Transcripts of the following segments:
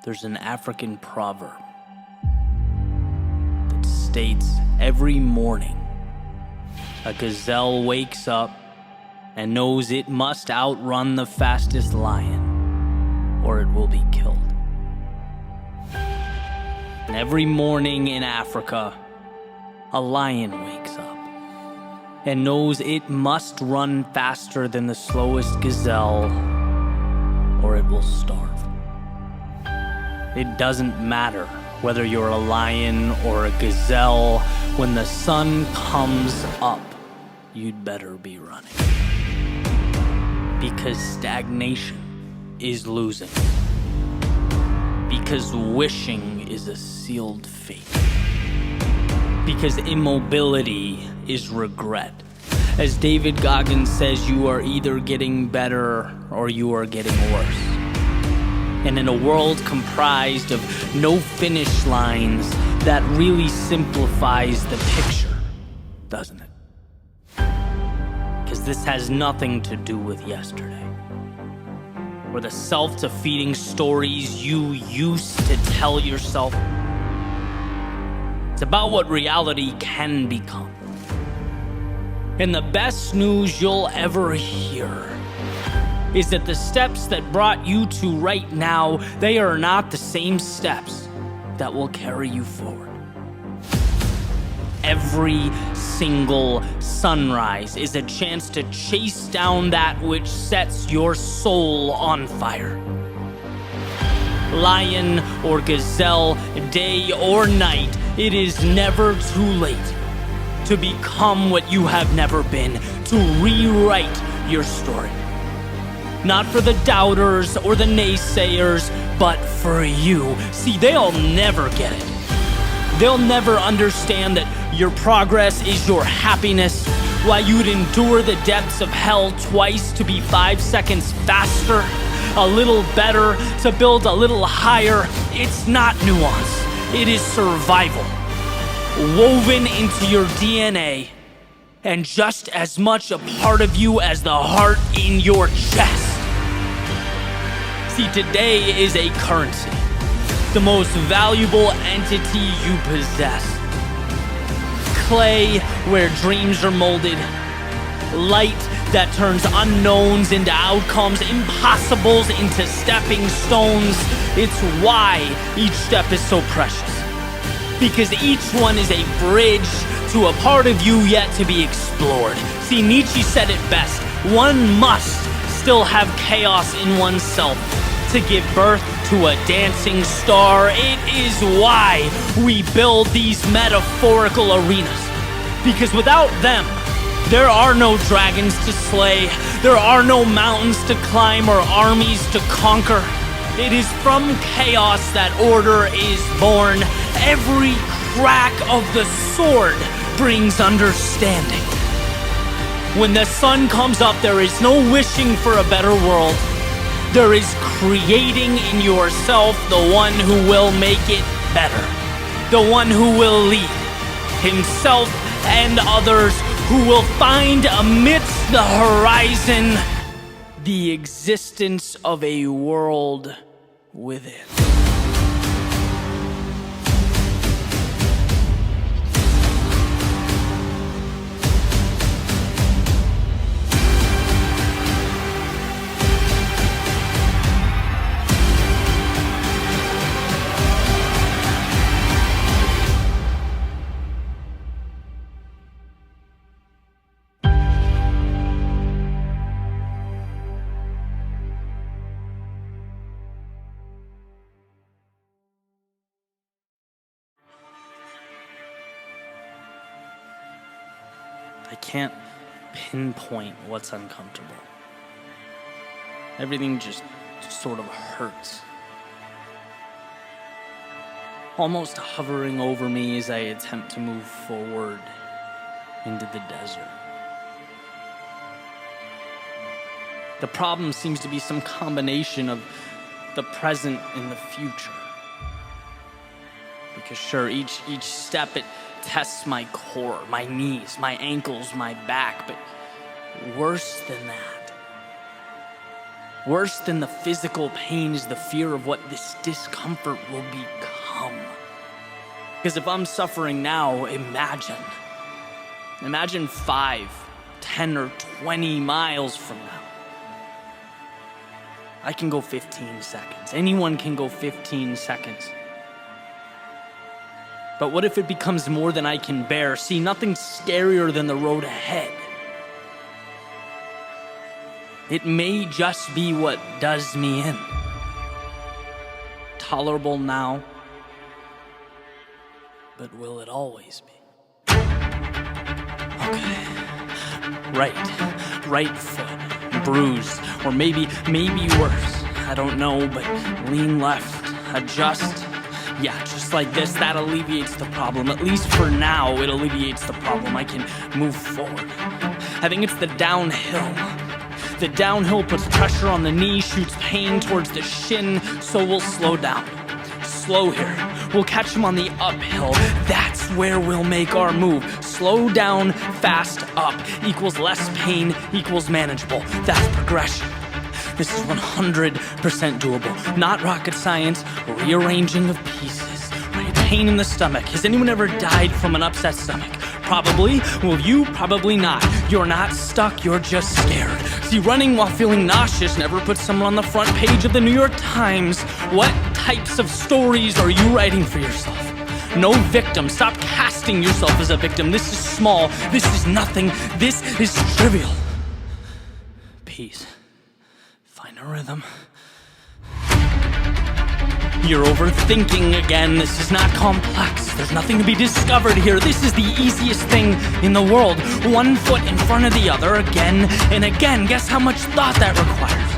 There's an African proverb that states every morning a gazelle wakes up and knows it must outrun the fastest lion or it will be killed. And every morning in Africa, a lion wakes up and knows it must run faster than the slowest gazelle or it will starve. It doesn't matter whether you're a lion or a gazelle. When the sun comes up, you'd better be running. Because stagnation is losing. Because wishing is a sealed fate. Because immobility is regret. As David Goggins says, you are either getting better or you are getting worse. And in a world comprised of no finish lines, that really simplifies the picture, doesn't it? Because this has nothing to do with yesterday, or the self-defeating stories you used to tell yourself. It's about what reality can become. And the best news you'll ever hear is that the steps that brought you to right now, they are not the same steps that will carry you forward. Every single sunrise is a chance to chase down that which sets your soul on fire. Lion or gazelle, day or night, it is never too late to become what you have never been, to rewrite your story. Not for the doubters or the naysayers, but for you. See, they'll never get it. They'll never understand that your progress is your happiness, why you'd endure the depths of hell twice to be 5 seconds faster, a little better, to build a little higher. It's not nuance. It is survival, woven into your DNA, and just as much a part of you as the heart in your chest. See, today is a currency, the most valuable entity you possess. Clay where dreams are molded, light that turns unknowns into outcomes, impossibles into stepping stones. It's why each step is so precious, because each one is a bridge to a part of you yet to be explored. See, Nietzsche said it best: one must still have chaos in oneself to give birth to a dancing star. It is why we build these metaphorical arenas, because without them, there are no dragons to slay, there are no mountains to climb or armies to conquer. It is from chaos that order is born. Every crack of the sword brings understanding. When the sun comes up, there is no wishing for a better world. There is creating in yourself the one who will make it better, the one who will lead himself and others, who will find amidst the horizon the existence of a world within. I can't pinpoint what's uncomfortable. Everything just sort of hurts. Almost hovering over me as I attempt to move forward into the desert. The problem seems to be some combination of the present and the future. Because sure, each step, it tests my core, my knees, my ankles, my back, but worse than that, Worse than the physical pain is the fear of what this discomfort will become. Because if I'm suffering now, imagine 5, 10, or 20 miles from now. I can go 15 seconds. Anyone can go 15 seconds. But what if it becomes more than I can bear? See, nothing's scarier than the road ahead. It may just be what does me in. Tolerable now, but will it always be? Okay. Right foot, bruised, or maybe worse. I don't know, but lean left, adjust. Yeah, just like this, that alleviates the problem. At least for now, it alleviates the problem. I can move forward. I think it's the downhill. The downhill puts pressure on the knee, shoots pain towards the shin, so we'll slow down. Slow here. We'll catch him on the uphill. That's where we'll make our move. Slow down, fast up equals less pain equals manageable. That's progression. This is 100% doable. Not rocket science, rearranging of pieces. Right? Pain in the stomach. Has anyone ever died from an upset stomach? Probably. Well, you probably not. You're not stuck, you're just scared. See, running while feeling nauseous never puts someone on the front page of the New York Times. What types of stories are you writing for yourself? No victim. Stop casting yourself as a victim. This is small. This is nothing. This is trivial. Peace. Find a rhythm. You're overthinking again. This is not complex. There's nothing to be discovered here. This is the easiest thing in the world. One foot in front of the other again and again. Guess how much thought that requires?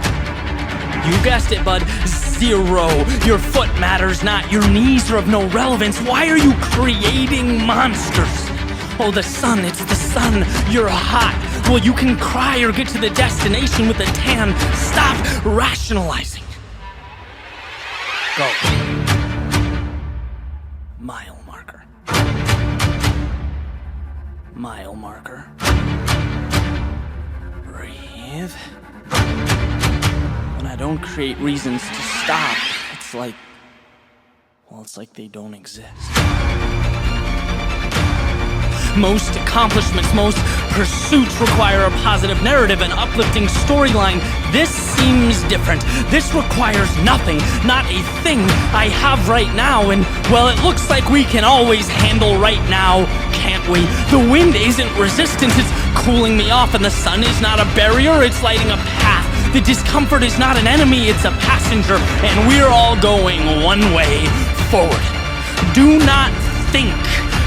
You guessed it, bud. 0. Your foot matters not. Your knees are of no relevance. Why are you creating monsters? Oh, the sun. It's the sun. You're hot. Well, you can cry or get to the destination with a tan. Stop rationalizing. Go. Mile marker. Mile marker. Breathe. When I don't create reasons to stop, it's like they don't exist. Most accomplishments, most pursuits require a positive narrative, an uplifting storyline. This seems different. This requires nothing, not a thing I have right now. And, well, it looks like we can always handle right now, can't we? The wind isn't resistance, it's cooling me off, and the sun is not a barrier, it's lighting a path. The discomfort is not an enemy, it's a passenger, and we're all going one way forward. Do not think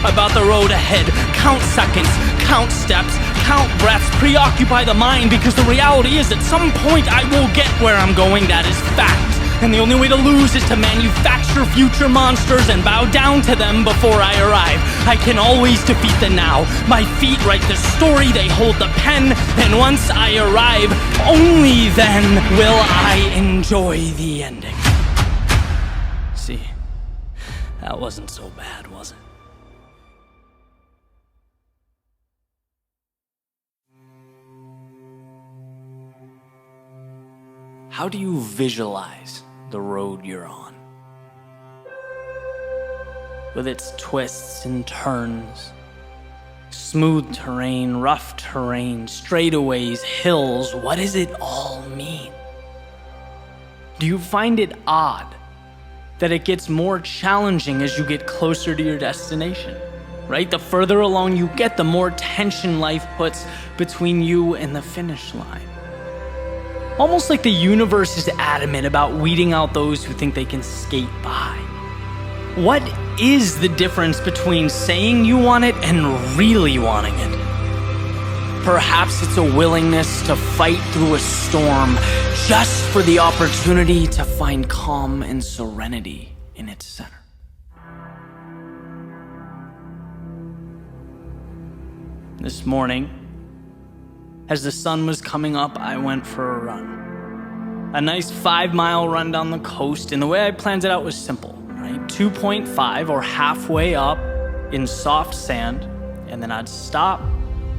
about the road ahead. Count seconds, count steps, count breaths, preoccupy the mind, because the reality is at some point I will get where I'm going. That is fact. And the only way to lose is to manufacture future monsters and bow down to them before I arrive. I can always defeat the now. My feet write the story, they hold the pen, and once I arrive, only then will I enjoy the ending. See, that wasn't so bad, was it? How do you visualize the road you're on? With its twists and turns, smooth terrain, rough terrain, straightaways, hills, what does it all mean? Do you find it odd that it gets more challenging as you get closer to your destination? Right? The further along you get, the more tension life puts between you and the finish line. Almost like the universe is adamant about weeding out those who think they can skate by. What is the difference between saying you want it and really wanting it? Perhaps it's a willingness to fight through a storm just for the opportunity to find calm and serenity in its center. This morning, as the sun was coming up, I went for a run. A nice 5-mile run down the coast, and the way I planned it out was simple, right? 2.5 or halfway up in soft sand, and then I'd stop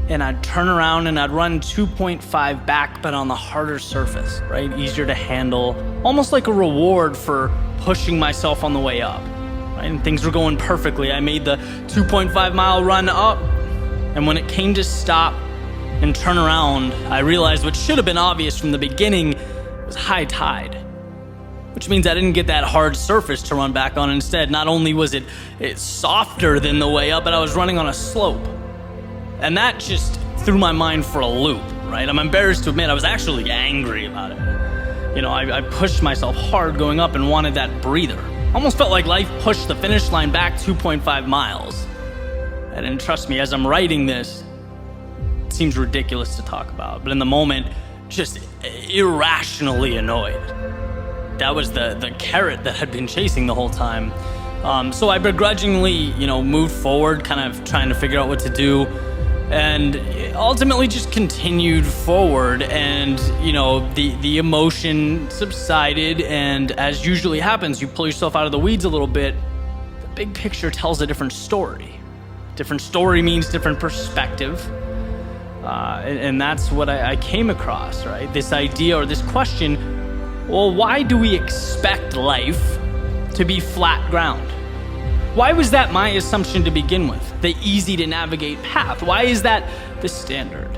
and I'd turn around and I'd run 2.5 back, but on the harder surface, right? Easier to handle, almost like a reward for pushing myself on the way up, right? And things were going perfectly. I made the 2.5 mile run up, and when it came to stop and turn around, I realized what should have been obvious from the beginning was high tide, which means I didn't get that hard surface to run back on. Instead, not only was it softer than the way up, but I was running on a slope. And that just threw my mind for a loop, right? I'm embarrassed to admit I was actually angry about it. You know, I pushed myself hard going up and wanted that breather. Almost felt like life pushed the finish line back 2.5 miles. And trust me, as I'm writing this, it seems ridiculous to talk about, but in the moment, just irrationally annoyed. That was the carrot that had been chasing the whole time. So I begrudgingly, moved forward, kind of trying to figure out what to do, and ultimately just continued forward. And the emotion subsided, and as usually happens, you pull yourself out of the weeds a little bit. The big picture tells a different story. Different story means different perspective. And that's what I came across, right? This idea or this question, well, why do we expect life to be flat ground? Why was that my assumption to begin with? The easy to navigate path. Why is that the standard?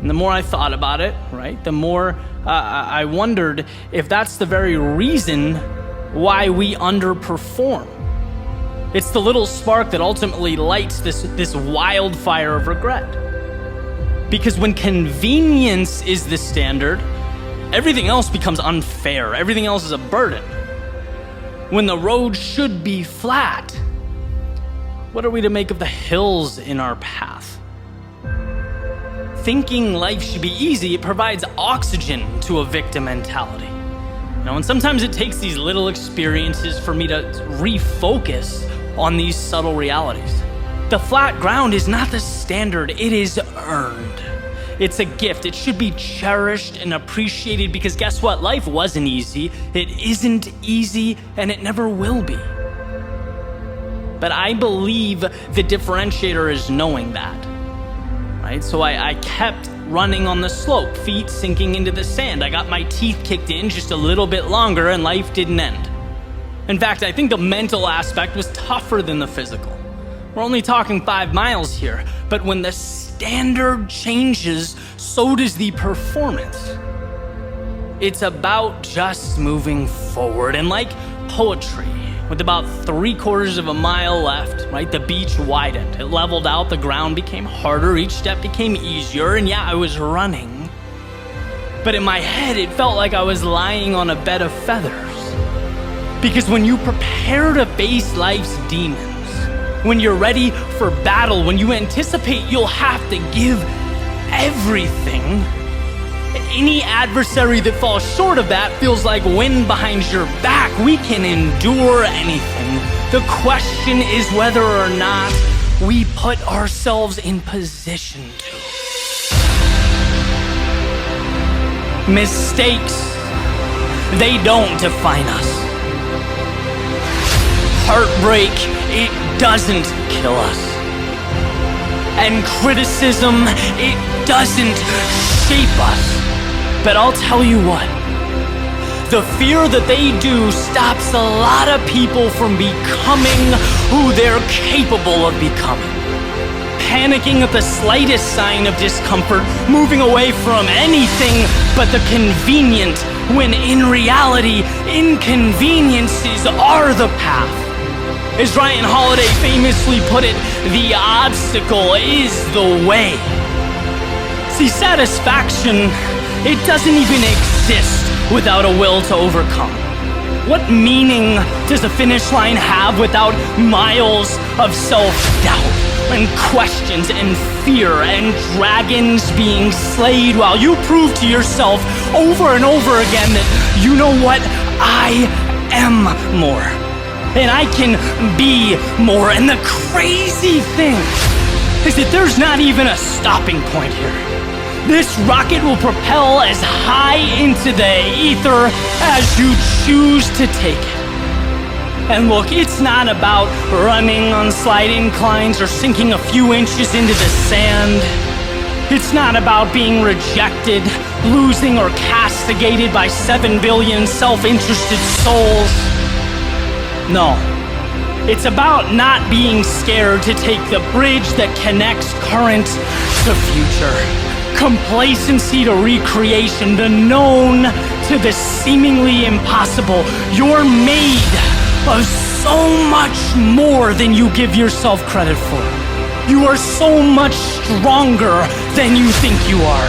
And the more I thought about it, right, the more I wondered if that's the very reason why we underperform. It's the little spark that ultimately lights this wildfire of regret. Because when convenience is the standard, everything else becomes unfair. Everything else is a burden. When the road should be flat, what are we to make of the hills in our path? Thinking life should be easy, it provides oxygen to a victim mentality. And sometimes it takes these little experiences for me to refocus on these subtle realities. The flat ground is not the standard, it is earned. It's a gift. It should be cherished and appreciated because guess what? Life wasn't easy, it isn't easy, and it never will be. But I believe the differentiator is knowing that, right? So I kept running on the slope, feet sinking into the sand. I got my teeth kicked in just a little bit longer and life didn't end. In fact, I think the mental aspect was tougher than the physical. We're only talking 5 miles here, but when the standard changes, so does the performance. It's about just moving forward. And like poetry, with about 3/4 of a mile left, right, the beach widened. It leveled out, the ground became harder, each step became easier, and yeah, I was running. But in my head, it felt like I was lying on a bed of feathers. Because when you prepare to face life's demons, when you're ready for battle, when you anticipate you'll have to give everything, any adversary that falls short of that feels like wind behind your back. We can endure anything. The question is whether or not we put ourselves in position to. Mistakes, they don't define us. Heartbreak, it doesn't kill us. And criticism, it doesn't shape us. But I'll tell you what, the fear that they do stops a lot of people from becoming who they're capable of becoming. Panicking at the slightest sign of discomfort, moving away from anything but the convenient, when in reality, inconveniences are the path. As Ryan Holiday famously put it, the obstacle is the way. See, satisfaction, it doesn't even exist without a will to overcome. What meaning does a finish line have without miles of self-doubt and questions and fear and dragons being slayed while you prove to yourself over and over again that you know what? I am more. And I can be more. And the crazy thing is that there's not even a stopping point here. This rocket will propel as high into the ether as you choose to take it. And look, it's not about running on slight inclines or sinking a few inches into the sand. It's not about being rejected, losing, or castigated by 7 billion self-interested souls. No. It's about not being scared to take the bridge that connects current to future. Complacency to recreation, the known to the seemingly impossible. You're made of so much more than you give yourself credit for. You are so much stronger than you think you are.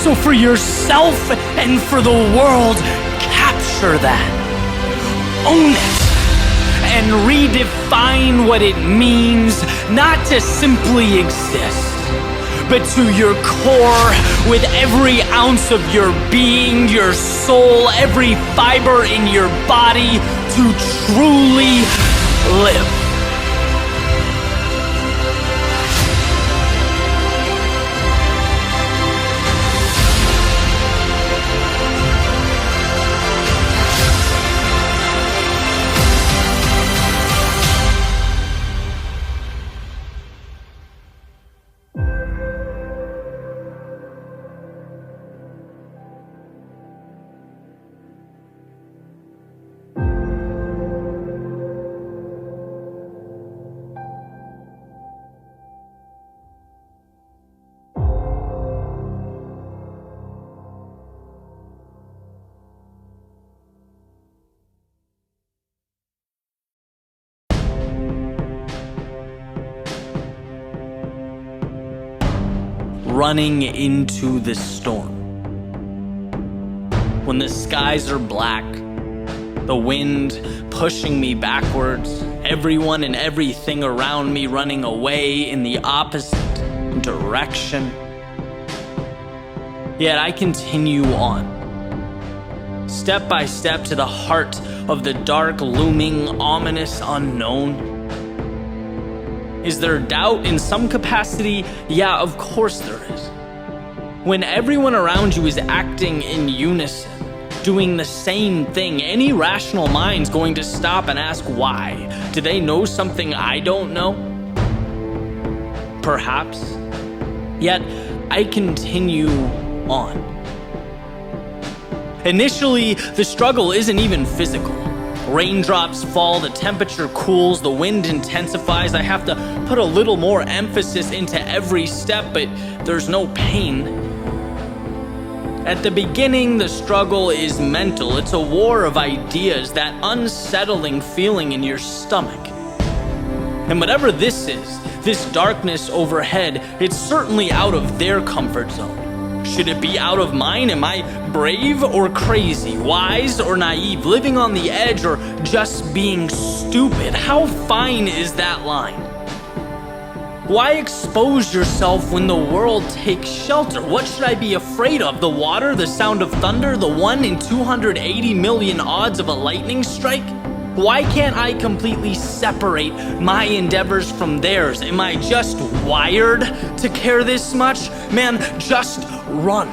So for yourself and for the world, capture that. Own it. And redefine what it means not to simply exist, but to your core, with every ounce of your being, your soul, every fiber in your body, to truly live. Running into the storm. When the skies are black, the wind pushing me backwards, everyone and everything around me running away in the opposite direction. Yet I continue on, step by step to the heart of the dark, looming, ominous unknown. Is there doubt in some capacity? Yeah, of course there is. When everyone around you is acting in unison, doing the same thing, any rational mind's going to stop and ask why. Do they know something I don't know? Perhaps. Yet, I continue on. Initially, the struggle isn't even physical. Raindrops fall, the temperature cools, the wind intensifies. I have to put a little more emphasis into every step, but there's no pain. At the beginning, the struggle is mental. It's a war of ideas, that unsettling feeling in your stomach. And whatever this is, this darkness overhead, it's certainly out of their comfort zone. Should it be out of mine? Am I brave or crazy, wise or naive, living on the edge or just being stupid? How fine is that line? Why expose yourself when the world takes shelter? What should I be afraid of? The water, the sound of thunder, the 1 in 280 million odds of a lightning strike? Why can't I completely separate my endeavors from theirs? Am I just wired to care this much? Man, just run.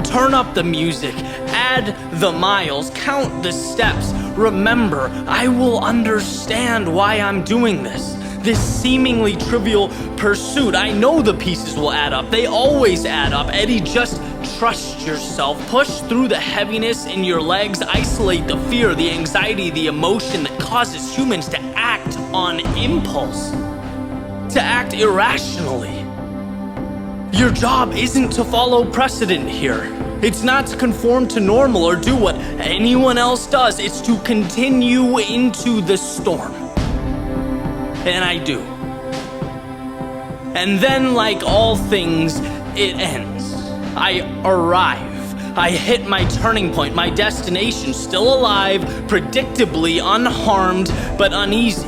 Turn up the music, add the miles, count the steps. Remember, I will understand why I'm doing this. This seemingly trivial pursuit. I know the pieces will add up. They always add up. Eddie, just trust yourself. Push through the heaviness in your legs. Isolate the fear, the anxiety, the emotion that causes humans to act on impulse, to act irrationally. Your job isn't to follow precedent here. It's not to conform to normal or do what anyone else does. It's to continue into the storm. And I do. And then, like all things, it ends. I arrive. I hit my turning point, my destination, still alive, predictably unharmed, but uneasy.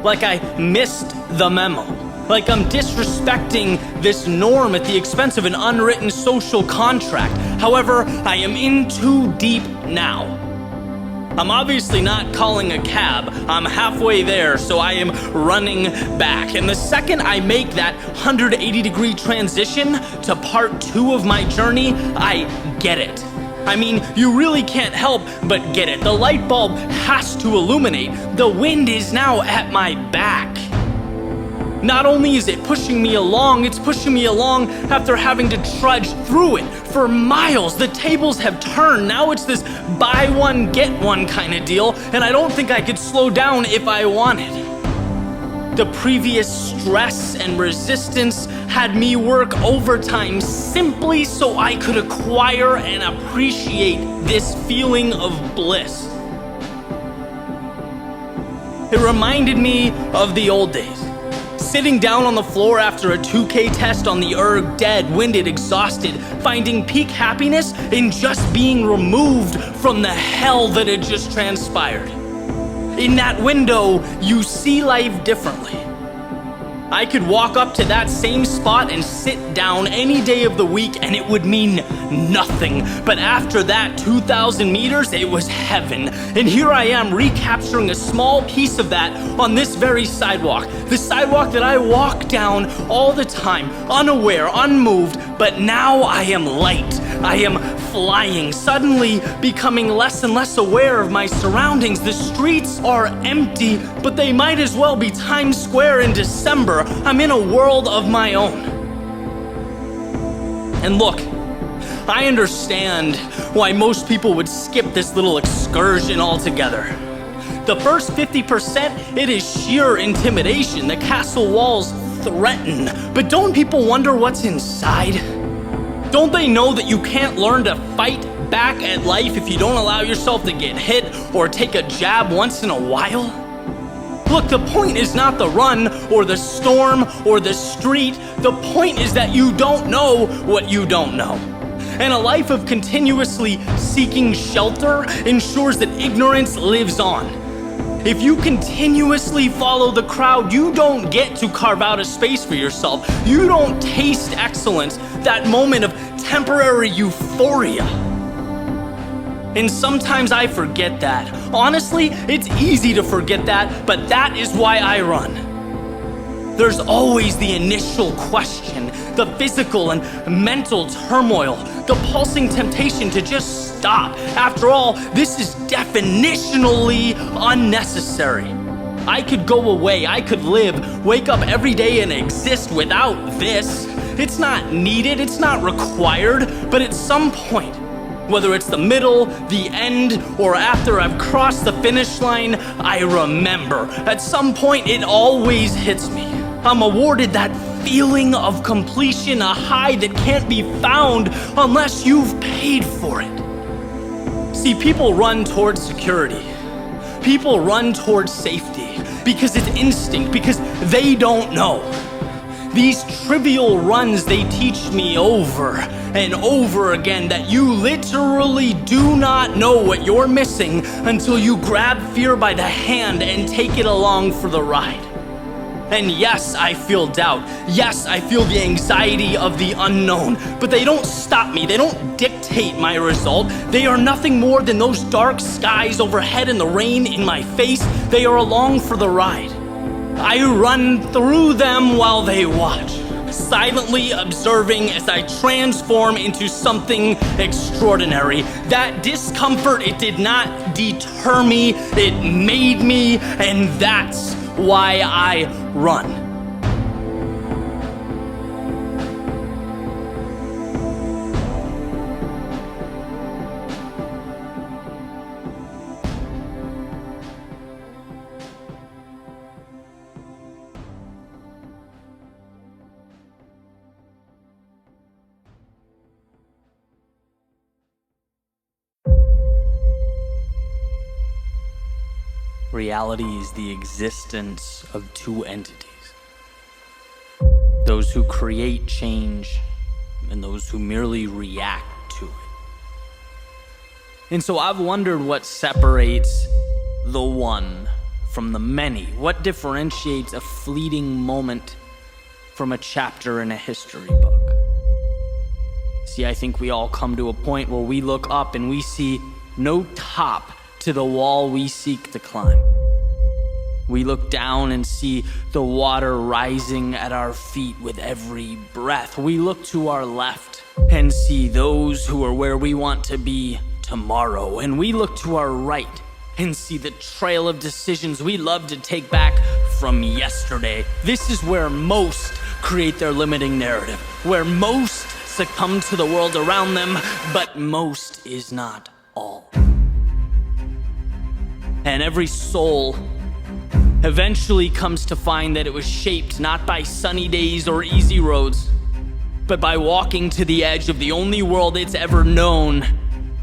Like I missed the memo. Like I'm disrespecting this norm at the expense of an unwritten social contract. However, I am in too deep now. I'm obviously not calling a cab. I'm halfway there, so I am running back. And the second I make that 180-degree transition to part 2 of my journey, I get it. I mean, you really can't help but get it. The light bulb has to illuminate. The wind is now at my back. Not only is it pushing me along, it's pushing me along after having to trudge through it for miles. The tables have turned. Now it's this buy one, get one kind of deal, and I don't think I could slow down if I wanted. The previous stress and resistance had me work overtime simply so I could acquire and appreciate this feeling of bliss. It reminded me of the old days. Sitting down on the floor after a 2K test on the erg, dead, winded, exhausted, finding peak happiness in just being removed from the hell that had just transpired. In that window, you see life differently. I could walk up to that same spot and sit down any day of the week and it would mean nothing. But after that 2,000 meters, it was heaven. And here I am recapturing a small piece of that on this very sidewalk. The sidewalk that I walk down all the time, unaware, unmoved, but now I am light. I am flying, suddenly becoming less and less aware of my surroundings. The streets are empty, but they might as well be Times Square in December. I'm in a world of my own. And look, I understand why most people would skip this little excursion altogether. The first 50%, it is sheer intimidation. The castle walls threaten. But don't people wonder what's inside? Don't they know that you can't learn to fight back at life if you don't allow yourself to get hit or take a jab once in a while? Look, the point is not the run or the storm or the street. The point is that you don't know what you don't know. And a life of continuously seeking shelter ensures that ignorance lives on. If you continuously follow the crowd, you don't get to carve out a space for yourself. You don't taste excellence, that moment of temporary euphoria. And sometimes I forget that. Honestly, it's easy to forget that, but that is why I run. There's always the initial question, the physical and mental turmoil, the pulsing temptation to just stop. After all, this is definitionally unnecessary. I could go away, I could live, wake up every day and exist without this. It's not needed, it's not required, but at some point, whether it's the middle, the end, or after I've crossed the finish line, I remember. At some point, it always hits me. I'm awarded that feeling of completion, a high that can't be found unless you've paid for it. See, people run towards security. People run towards safety because it's instinct, because they don't know. These trivial runs, they teach me over and over again that you literally do not know what you're missing until you grab fear by the hand and take it along for the ride. And yes, I feel doubt. Yes, I feel the anxiety of the unknown, but they don't stop me. They don't dictate my result. They are nothing more than those dark skies overhead and the rain in my face. They are along for the ride. I run through them while they watch, silently observing as I transform into something extraordinary. That discomfort, it did not deter me, it made me, and that's why I run. Reality is the existence of two entities. Those who create change and those who merely react to it. And so I've wondered what separates the one from the many. What differentiates a fleeting moment from a chapter in a history book? See, I think we all come to a point where we look up and we see no top to the wall we seek to climb. We look down and see the water rising at our feet with every breath. We look to our left and see those who are where we want to be tomorrow. And we look to our right and see the trail of decisions we love to take back from yesterday. This is where most create their limiting narrative, where most succumb to the world around them, but most is not all. And every soul eventually comes to find that it was shaped not by sunny days or easy roads, but by walking to the edge of the only world it's ever known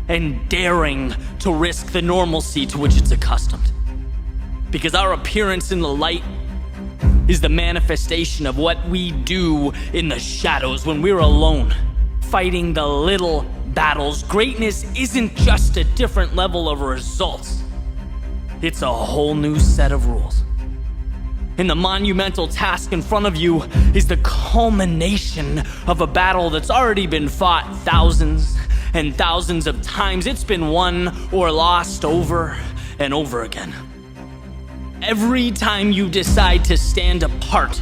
and daring to risk the normalcy to which it's accustomed. Because our appearance in the light is the manifestation of what we do in the shadows when we're alone, fighting the little battles. Greatness isn't just a different level of results. It's a whole new set of rules. And the monumental task in front of you is the culmination of a battle that's already been fought thousands and thousands of times. It's been won or lost over and over again. Every time you decide to stand apart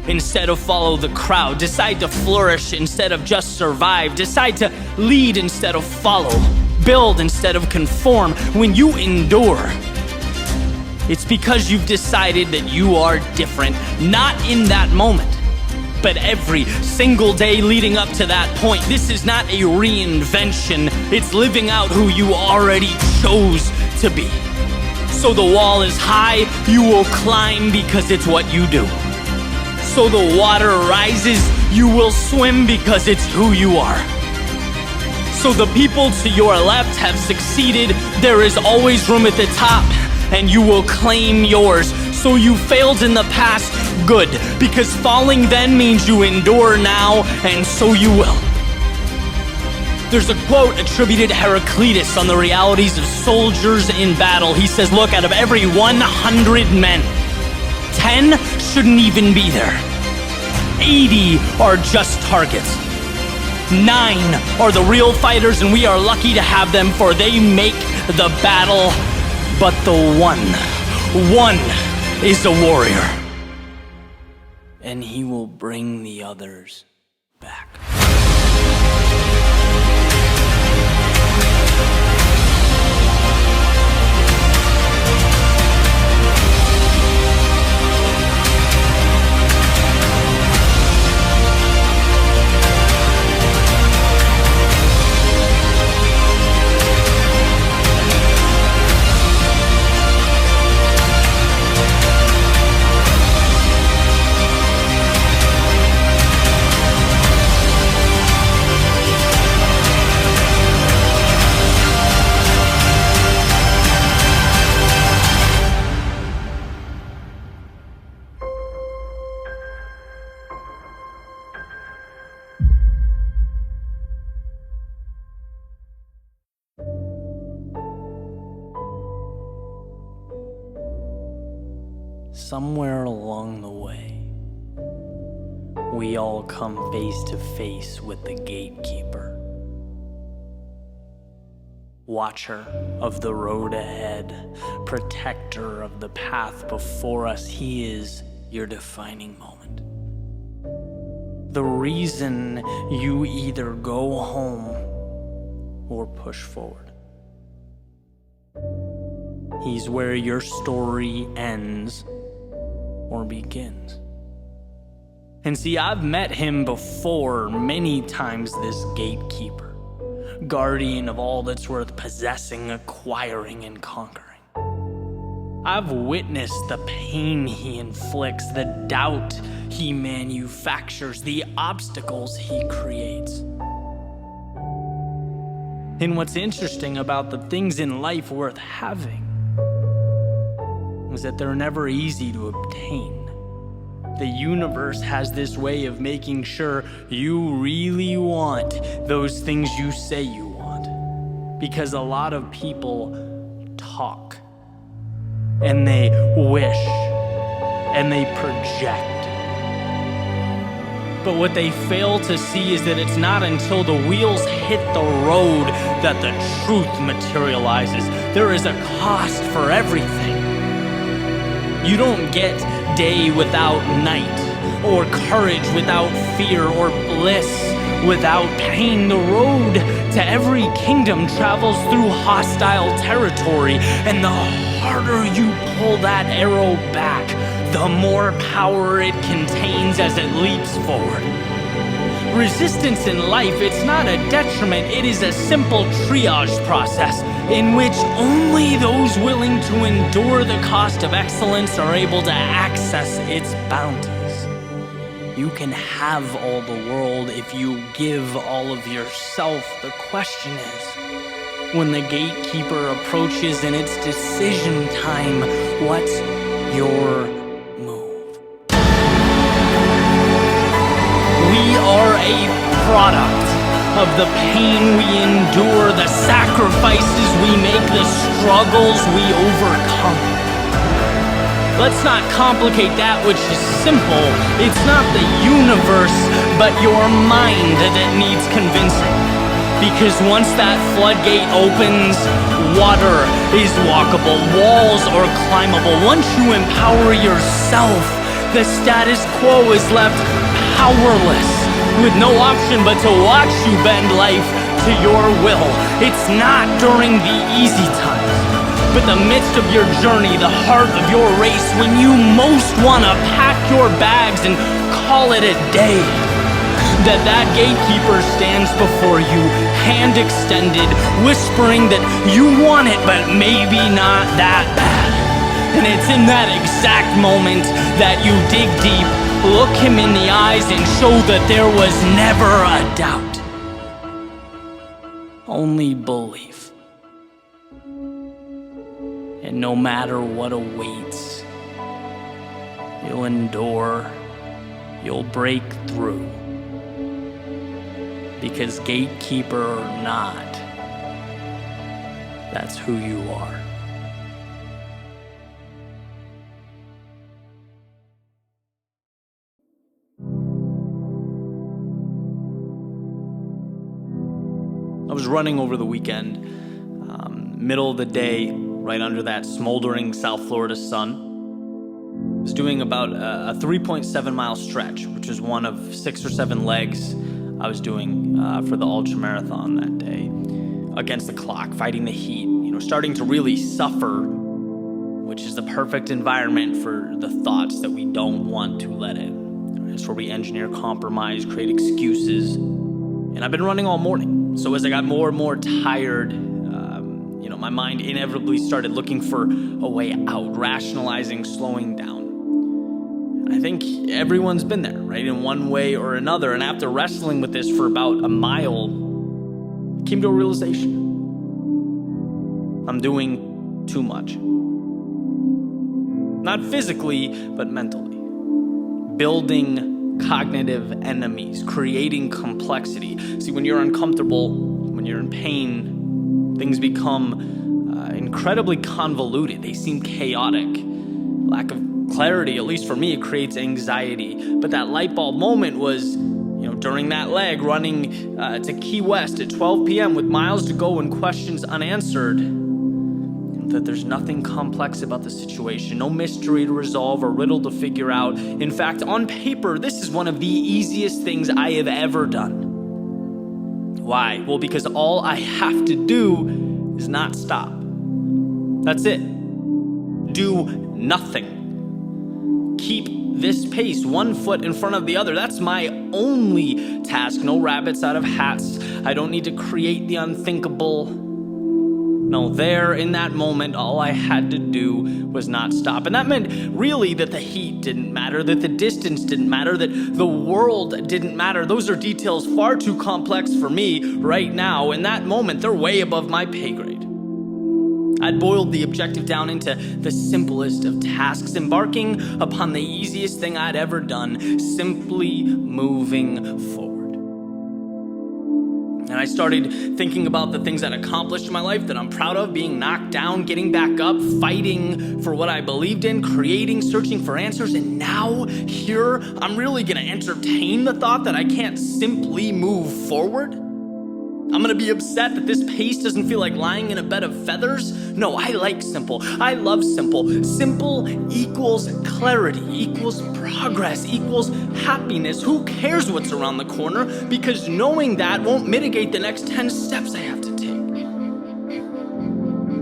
instead of follow the crowd, decide to flourish instead of just survive, decide to lead instead of follow, build instead of conform, when you endure, it's because you've decided that you are different, not in that moment, but every single day leading up to that point. This is not a reinvention, it's living out who you already chose to be. So the wall is high, you will climb because it's what you do. So the water rises, you will swim because it's who you are. So the people to your left have succeeded, there is always room at the top, and you will claim yours. So you failed in the past, good, because falling then means you endure now, and so you will. There's a quote attributed to Heraclitus on the realities of soldiers in battle. He says, look, out of every 100 men, 10 shouldn't even be there. 80 are just targets. 9 are the real fighters, and we are lucky to have them, for they make the battle. But the one is a warrior, and he will bring the others back. Somewhere along the way, we all come face to face with the Gatekeeper. Watcher of the road ahead, protector of the path before us, he is your defining moment. The reason you either go home or push forward. He's where your story ends or begins. And see, I've met him before many times, this Gatekeeper, guardian of all that's worth possessing, acquiring, and conquering. I've witnessed the pain he inflicts, the doubt he manufactures, the obstacles he creates. And what's interesting about the things in life worth having is that they're never easy to obtain. The universe has this way of making sure you really want those things you say you want. Because a lot of people talk, and they wish, and they project. But what they fail to see is that it's not until the wheels hit the road that the truth materializes. There is a cost for everything. You don't get day without night, or courage without fear, or bliss without pain. The road to every kingdom travels through hostile territory, and the harder you pull that arrow back, the more power it contains as it leaps forward. Resistance in life, it's not a detriment, it is a simple triage process in which only those willing to endure the cost of excellence are able to access its bounties. You can have all the world if you give all of yourself. The question is, when the gatekeeper approaches in its decision time, what's your move? We are a product of the pain we endure, the sacrifices we make, the struggles we overcome. Let's not complicate that which is simple. It's not the universe, but your mind that needs convincing. Because once that floodgate opens, water is walkable, walls are climbable. Once you empower yourself, the status quo is left powerless, with no option but to watch you bend life to your will. It's not during the easy times, but the midst of your journey, the heart of your race, when you most want to pack your bags and call it a day, that gatekeeper stands before you, hand extended, whispering that you want it, but maybe not that bad. And it's in that exact moment that you dig deep, look him in the eyes, and show that there was never a doubt, only belief. And no matter what awaits, you'll endure, you'll break through. Because gatekeeper or not, that's who you are. I was running over the weekend, middle of the day, right under that smoldering South Florida sun. I was doing about a 3.7 mile stretch, which is one of 6 or 7 legs I was doing for the ultra marathon that day, against the clock, fighting the heat, starting to really suffer, which is the perfect environment for the thoughts that we don't want to let in. It's where we engineer compromise, create excuses. And I've been running all morning. So as I got more and more tired, my mind inevitably started looking for a way out, rationalizing, slowing down. I think everyone's been there, right, in one way or another. And after wrestling with this for about a mile, I came to a realization. I'm doing too much. Not physically, but mentally. Building cognitive enemies, creating complexity. See, when you're uncomfortable, when you're in pain, things become incredibly convoluted. They seem chaotic. Lack of clarity, at least for me, it creates anxiety. But that light bulb moment was, during that leg, running to Key West at 12 p.m. with miles to go and questions unanswered, that there's nothing complex about the situation, no mystery to resolve or riddle to figure out. In fact, on paper, this is one of the easiest things I have ever done. Why? Well, because all I have to do is not stop. That's it. Do nothing. Keep this pace, one foot in front of the other. That's my only task. No rabbits out of hats. I don't need to create the unthinkable. No, there in that moment, all I had to do was not stop. And that meant really that the heat didn't matter, that the distance didn't matter, that the world didn't matter. Those are details far too complex for me right now. In that moment, they're way above my pay grade. I'd boiled the objective down into the simplest of tasks, embarking upon the easiest thing I'd ever done, simply moving forward. And I started thinking about the things I'd accomplished in my life that I'm proud of, being knocked down, getting back up, fighting for what I believed in, creating, searching for answers. And now, here, I'm really gonna entertain the thought that I can't simply move forward? I'm gonna be upset that this pace doesn't feel like lying in a bed of feathers? No, I like simple. I love simple. Simple equals clarity, equals progress, equals happiness. Who cares what's around the corner? Because knowing that won't mitigate the next 10 steps I have to take.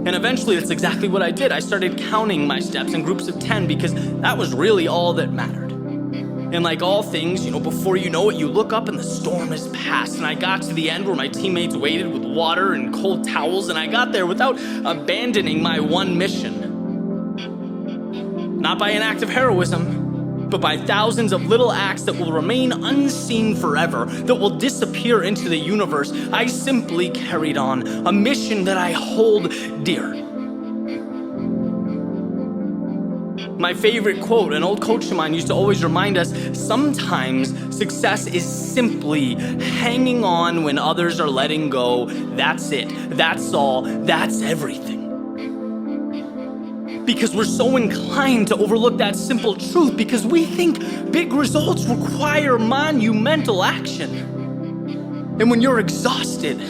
And eventually that's exactly what I did. I started counting my steps in groups of 10 because that was really all that mattered. And like all things, before you know it, you look up and the storm is past. And I got to the end where my teammates waited with water and cold towels, and I got there without abandoning my one mission. Not by an act of heroism, but by thousands of little acts that will remain unseen forever, that will disappear into the universe. I simply carried on a mission that I hold dear. My favorite quote, an old coach of mine used to always remind us, sometimes success is simply hanging on when others are letting go. That's it. That's all. That's everything. Because we're so inclined to overlook that simple truth because we think big results require monumental action. And when you're exhausted,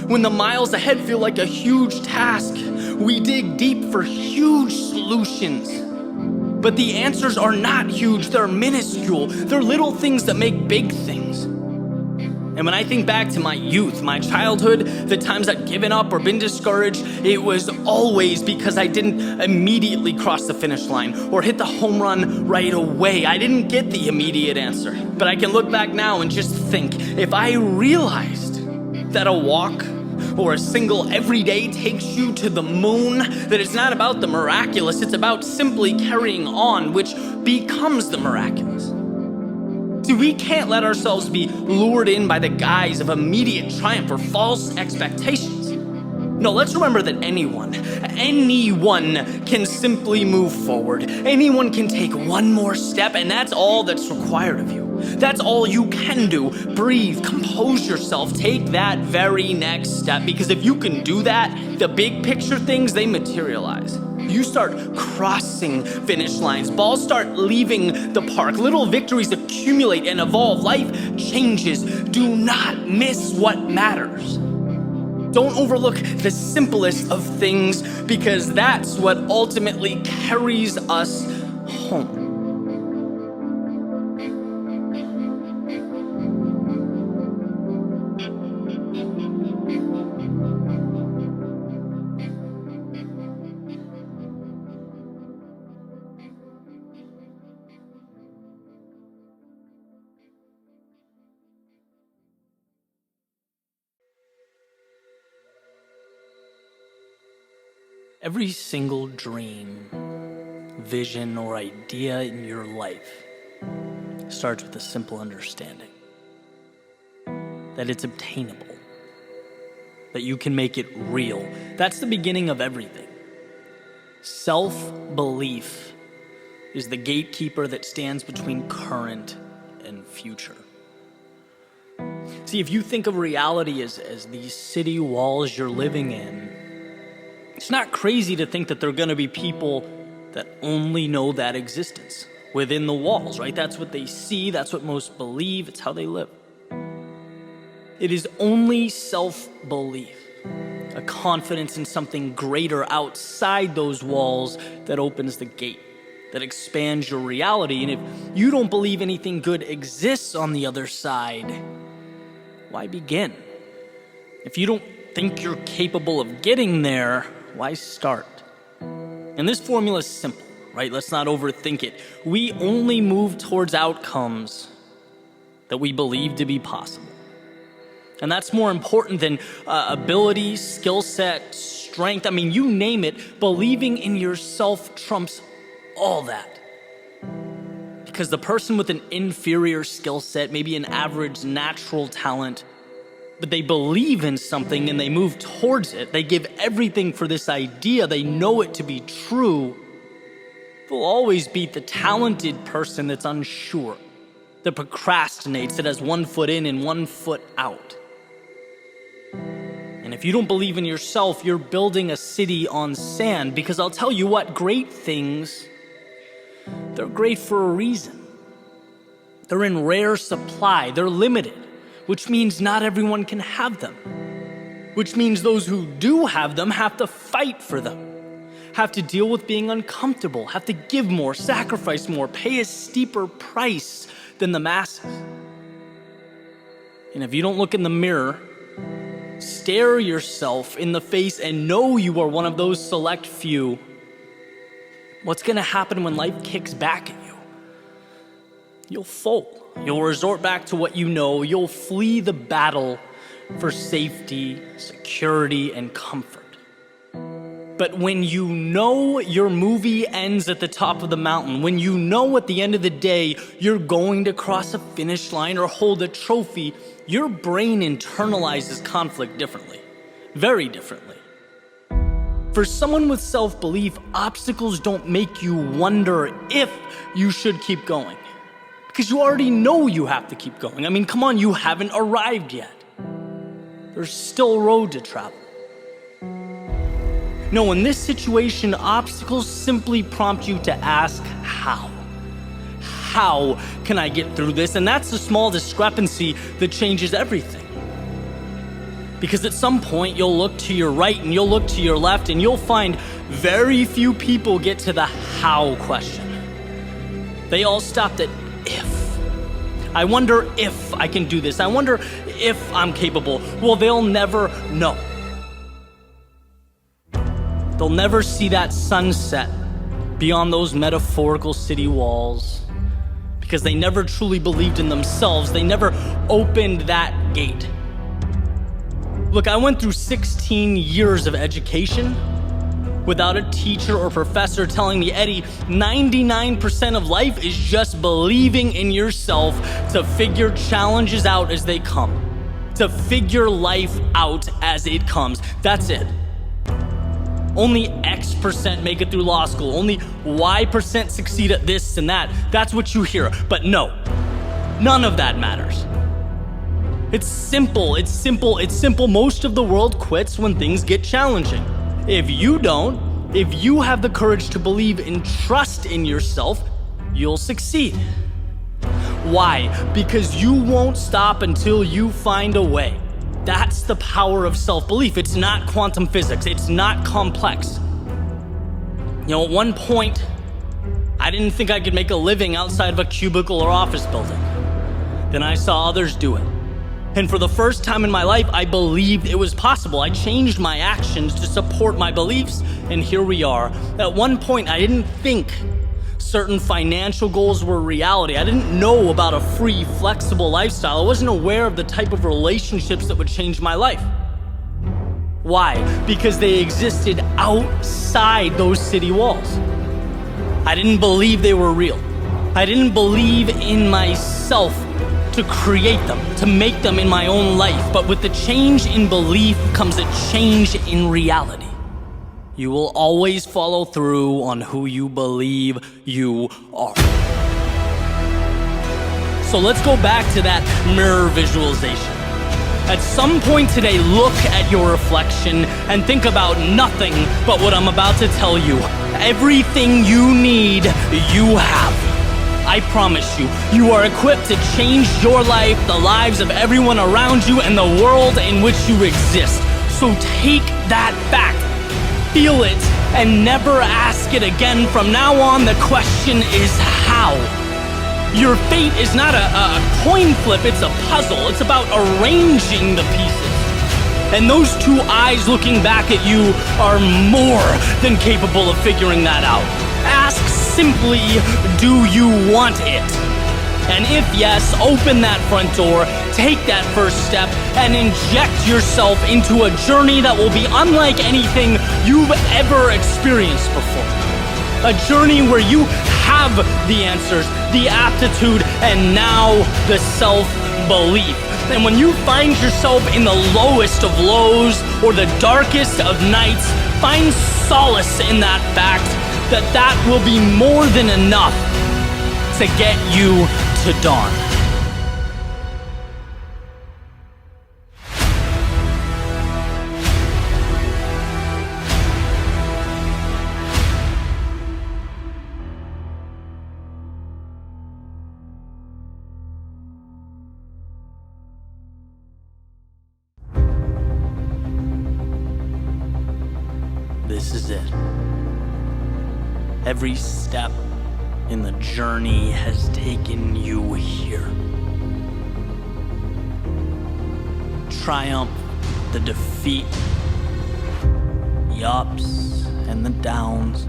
when the miles ahead feel like a huge task, we dig deep for huge solutions. But the answers are not huge, they're minuscule. They're little things that make big things. And when I think back to my youth, my childhood, the times I'd given up or been discouraged, it was always because I didn't immediately cross the finish line or hit the home run right away. I didn't get the immediate answer. But I can look back now and just think, if I realized that a walk or a single every day takes you to the moon, that it's not about the miraculous, it's about simply carrying on, which becomes the miraculous. See, we can't let ourselves be lured in by the guise of immediate triumph or false expectations. No, let's remember that anyone can simply move forward. Anyone can take one more step, and that's all that's required of you. That's all you can do. Breathe, compose yourself, take that very next step, because if you can do that, the big picture things, they materialize. You start crossing finish lines. Balls start leaving the park. Little victories accumulate and evolve. Life changes. Do not miss what matters. Don't overlook the simplest of things, because that's what ultimately carries us home. Every single dream, vision, or idea in your life starts with a simple understanding that it's obtainable, that you can make it real. That's the beginning of everything. Self-belief is the gatekeeper that stands between current and future. See, if you think of reality as these city walls you're living in, it's not crazy to think that there are going to be people that only know that existence within the walls, right? That's what they see. That's what most believe. It's how they live. It is only self-belief, a confidence in something greater outside those walls, that opens the gate, that expands your reality. And if you don't believe anything good exists on the other side, why begin? If you don't think you're capable of getting there, why start? And this formula is simple, right? Let's not overthink it. We only move towards outcomes that we believe to be possible. And that's more important than ability, skill set, strength. I mean, you name it. Believing in yourself trumps all that. Because the person with an inferior skill set, maybe an average natural talent, but they believe in something and they move towards it. They give everything for this idea. They know it to be true. They'll always beat the talented person that's unsure, that procrastinates, that has one foot in and one foot out. And if you don't believe in yourself, you're building a city on sand, because I'll tell you what, great things, they're great for a reason. They're in rare supply. They're limited, which means not everyone can have them. which means those who do have them have to fight for them, have to deal with being uncomfortable, have to give more, sacrifice more, pay a steeper price than the masses. And if you don't look in the mirror, stare yourself in the face and know you are one of those select few, what's going to happen when life kicks back at you? You'll fold. You'll resort back to what you know. You'll flee the battle for safety, security, and comfort. But when you know your movie ends at the top of the mountain, when you know at the end of the day you're going to cross a finish line or hold a trophy, your brain internalizes conflict differently, very differently. For someone with self-belief, obstacles don't make you wonder if you should keep going, because you already know you have to keep going. I mean, come on, you haven't arrived yet. There's still a road to travel. No, in this situation, obstacles simply prompt you to ask how. How can I get through this? And that's the small discrepancy that changes everything. Because at some point, you'll look to your right and you'll look to your left and you'll find very few people get to the how question. They all stopped at if. I wonder if I can do this. I wonder if I'm capable. Well, they'll never know. They'll never see that sunset beyond those metaphorical city walls because they never truly believed in themselves. They never opened that gate. Look, I went through 16 years of education without a teacher or professor telling me, Eddie, 99% of life is just believing in yourself to figure challenges out as they come, to figure life out as it comes. That's it. Only X% make it through law school. Only Y% succeed at this and that. That's what you hear. But no, none of that matters. It's simple. Most of the world quits when things get challenging. If you don't, if you have the courage to believe and trust in yourself, you'll succeed. Why? Because you won't stop until you find a way. That's the power of self-belief. It's not quantum physics. It's not complex. You know, at one point, I didn't think I could make a living outside of a cubicle or office building. Then I saw others do it. And for the first time in my life, I believed it was possible. I changed my actions to support my beliefs, and here we are. At one point, I didn't think certain financial goals were reality. I didn't know about a free, flexible lifestyle. I wasn't aware of the type of relationships that would change my life. Why? Because they existed outside those city walls. I didn't believe they were real. I didn't believe in myself to create them, to make them in my own life. But with the change in belief comes a change in reality. You will always follow through on who you believe you are. So let's go back to that mirror visualization. At some point today, look at your reflection and think about nothing but what I'm about to tell you. Everything you need, you have. I promise you, you are equipped to change your life, the lives of everyone around you, and the world in which you exist. So take that fact. Feel it and never ask it again. From now on, the question is how. Your fate is not a coin flip, it's a puzzle. It's about arranging the pieces. And those two eyes looking back at you are more than capable of figuring that out. Ask simply, do you want it? And if yes, open that front door, take that first step, and inject yourself into a journey that will be unlike anything you've ever experienced before. A journey where you have the answers, the aptitude, and now the self-belief. And when you find yourself in the lowest of lows or the darkest of nights, find solace in that fact that will be more than enough to get you to dawn. this is it. Every step in the journey has taken you here. Triumph, the defeat, the ups and the downs.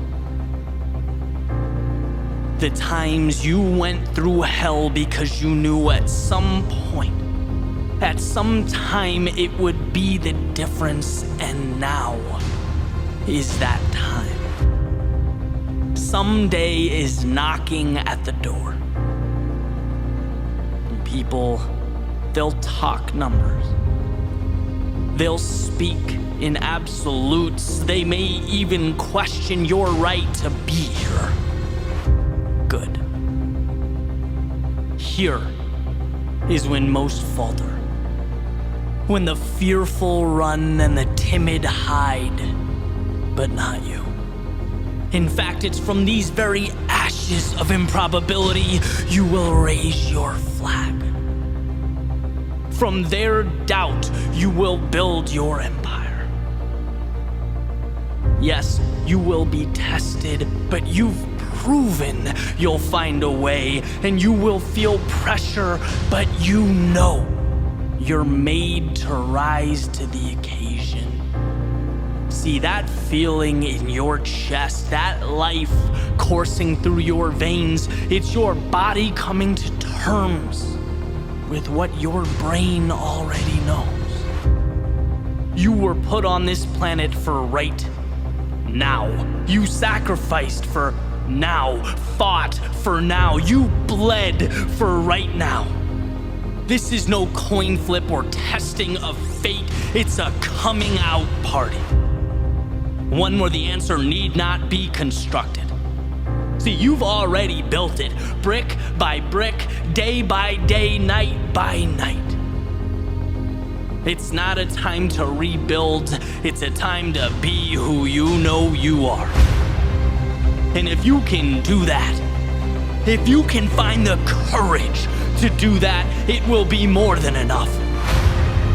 The times you went through hell because you knew at some point, at some time, it would be the difference, and now is that time. Someday is knocking at the door. And people, they'll talk numbers. They'll speak in absolutes. They may even question your right to be here. Good. Here is when most falter. When the fearful run and the timid hide, but not you. In fact, it's from these very ashes of improbability you will raise your flag. From their doubt, you will build your empire. Yes, you will be tested, but you've proven you'll find a way, and you will feel pressure, but you know you're made to rise to the occasion. See, that feeling in your chest, that life coursing through your veins, it's your body coming to terms with what your brain already knows. You were put on this planet for right now. You sacrificed for now, fought for now. You bled for right now. This is no coin flip or testing of fate. It's a coming out party. One where the answer need not be constructed. See, you've already built it, brick by brick, day by day, night by night. It's not a time to rebuild, it's a time to be who you know you are. And if you can do that, if you can find the courage to do that, it will be more than enough.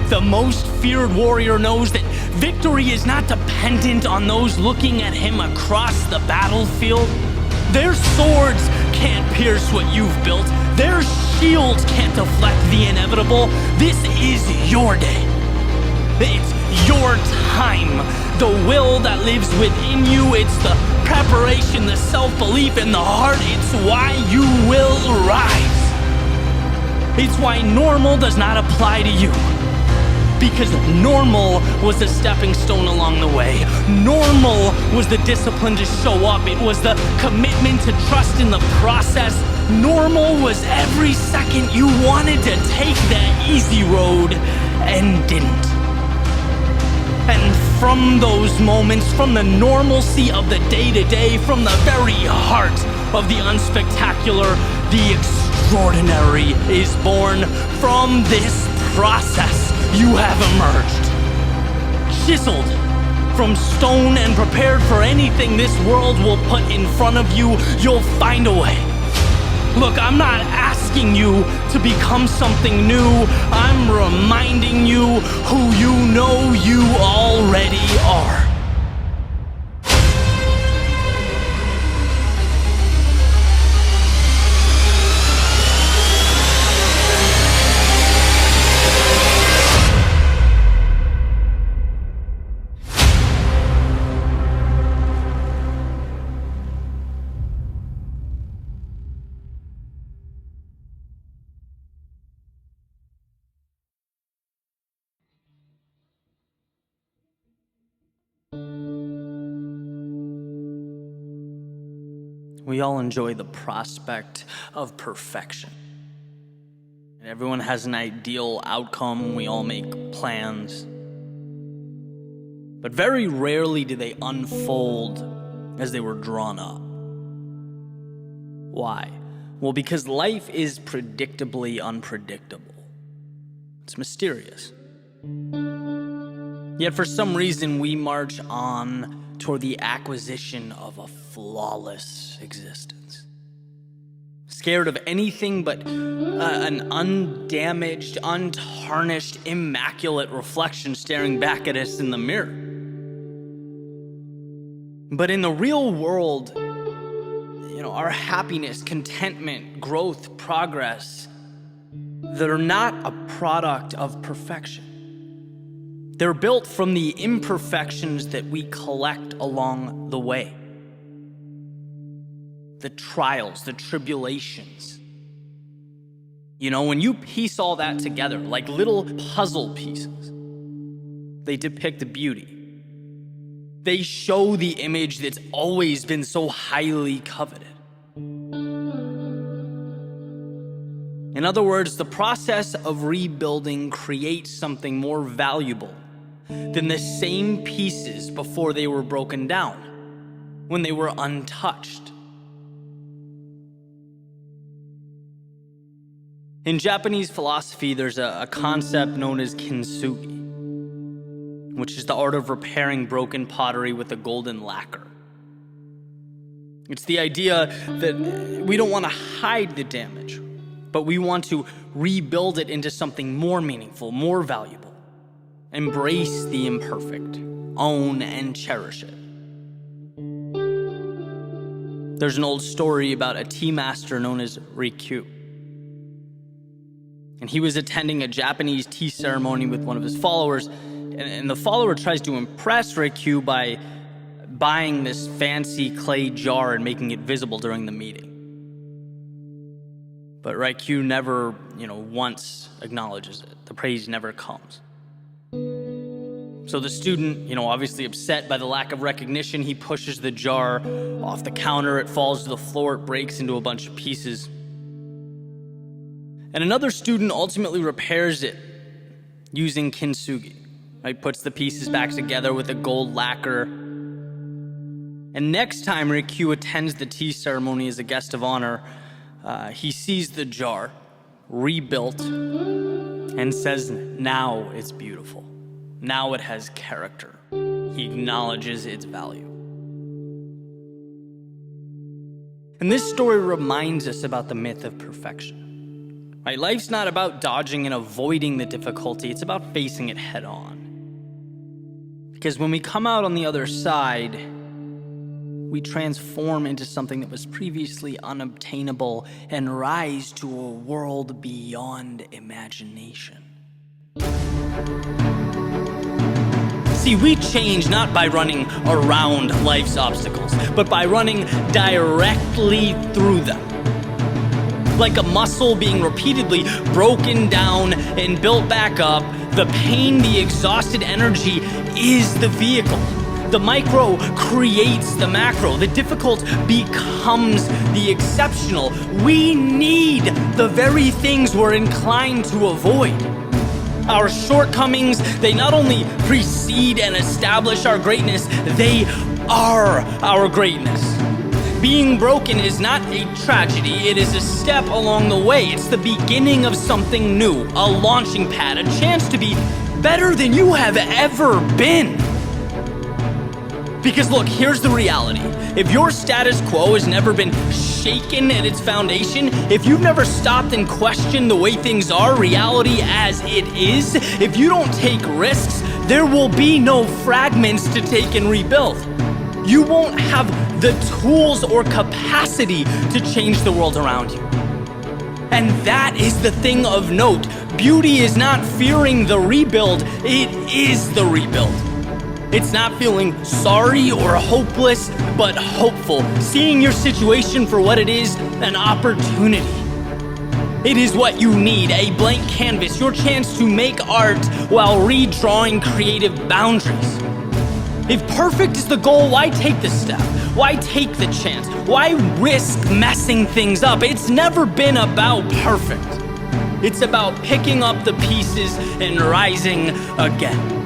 The most feared warrior knows that victory is not dependent on those looking at him across the battlefield. Their swords can't pierce what you've built. Their shields can't deflect the inevitable. This is your day. It's your time. The will that lives within you, it's the preparation, the self-belief in the heart. It's why you will rise. It's why normal does not apply to you. Because normal was the stepping stone along the way. Normal was the discipline to show up. It was the commitment to trust in the process. Normal was every second you wanted to take that easy road and didn't. And from those moments, from the normalcy of the day-to-day, from the very heart of the unspectacular, the extraordinary is born. From this process, you have emerged, chiseled from stone and prepared for anything this world will put in front of you. You'll find a way. Look, I'm not asking you to become something new. I'm reminding you who you know you already are. We all enjoy the prospect of perfection. And everyone has an ideal outcome. We all make plans. But very rarely do they unfold as they were drawn up. Why? Well, because life is predictably unpredictable. It's mysterious. Yet for some reason, we march on toward the acquisition of a flawless existence. Scared of anything but an undamaged, untarnished, immaculate reflection staring back at us in the mirror. But in the real world, our happiness, contentment, growth, progress, they're not a product of perfection. They're built from the imperfections that we collect along the way. The trials, the tribulations. When you piece all that together like little puzzle pieces, they depict the beauty. They show the image that's always been so highly coveted. In other words, the process of rebuilding creates something more valuable than the same pieces before they were broken down, when they were untouched. In Japanese philosophy, there's a concept known as kintsugi, which is the art of repairing broken pottery with a golden lacquer. It's the idea that we don't want to hide the damage, but we want to rebuild it into something more meaningful, more valuable. Embrace the imperfect, own and cherish it. There's an old story about a tea master known as Rikyu. And he was attending a Japanese tea ceremony with one of his followers, and the follower tries to impress Rikyu by buying this fancy clay jar and making it visible during the meeting. But Rikyu never, once acknowledges it. The praise never comes. So the student, obviously upset by the lack of recognition, he pushes the jar off the counter. It falls to the floor. It breaks into a bunch of pieces. And another student ultimately repairs it using kintsugi. Right? Puts the pieces back together with a gold lacquer. And next time Rikyu attends the tea ceremony as a guest of honor, he sees the jar rebuilt and says, now it's beautiful. Now it has character. He acknowledges its value. And this story reminds us about the myth of perfection. Right? Life's not about dodging and avoiding the difficulty. It's about facing it head on. Because when we come out on the other side, we transform into something that was previously unobtainable and rise to a world beyond imagination. See, we change not by running around life's obstacles, but by running directly through them. Like a muscle being repeatedly broken down and built back up, the pain, the exhausted energy is the vehicle. The micro creates the macro. The difficult becomes the exceptional. We need the very things we're inclined to avoid. Our shortcomings, they not only precede and establish our greatness, they are our greatness. Being broken is not a tragedy, it is a step along the way. It's the beginning of something new, a launching pad, a chance to be better than you have ever been. Because look, here's the reality. If your status quo has never been shaken at its foundation, if you've never stopped and questioned the way things are, reality as it is, if you don't take risks, there will be no fragments to take and rebuild. You won't have the tools or capacity to change the world around you. And that is the thing of note. Beauty is not fearing the rebuild, it is the rebuild. It's not feeling sorry or hopeless, but hopeful. Seeing your situation for what it is, an opportunity. It is what you need, a blank canvas, your chance to make art while redrawing creative boundaries. If perfect is the goal, why take the step? Why take the chance? Why risk messing things up? It's never been about perfect. It's about picking up the pieces and rising again.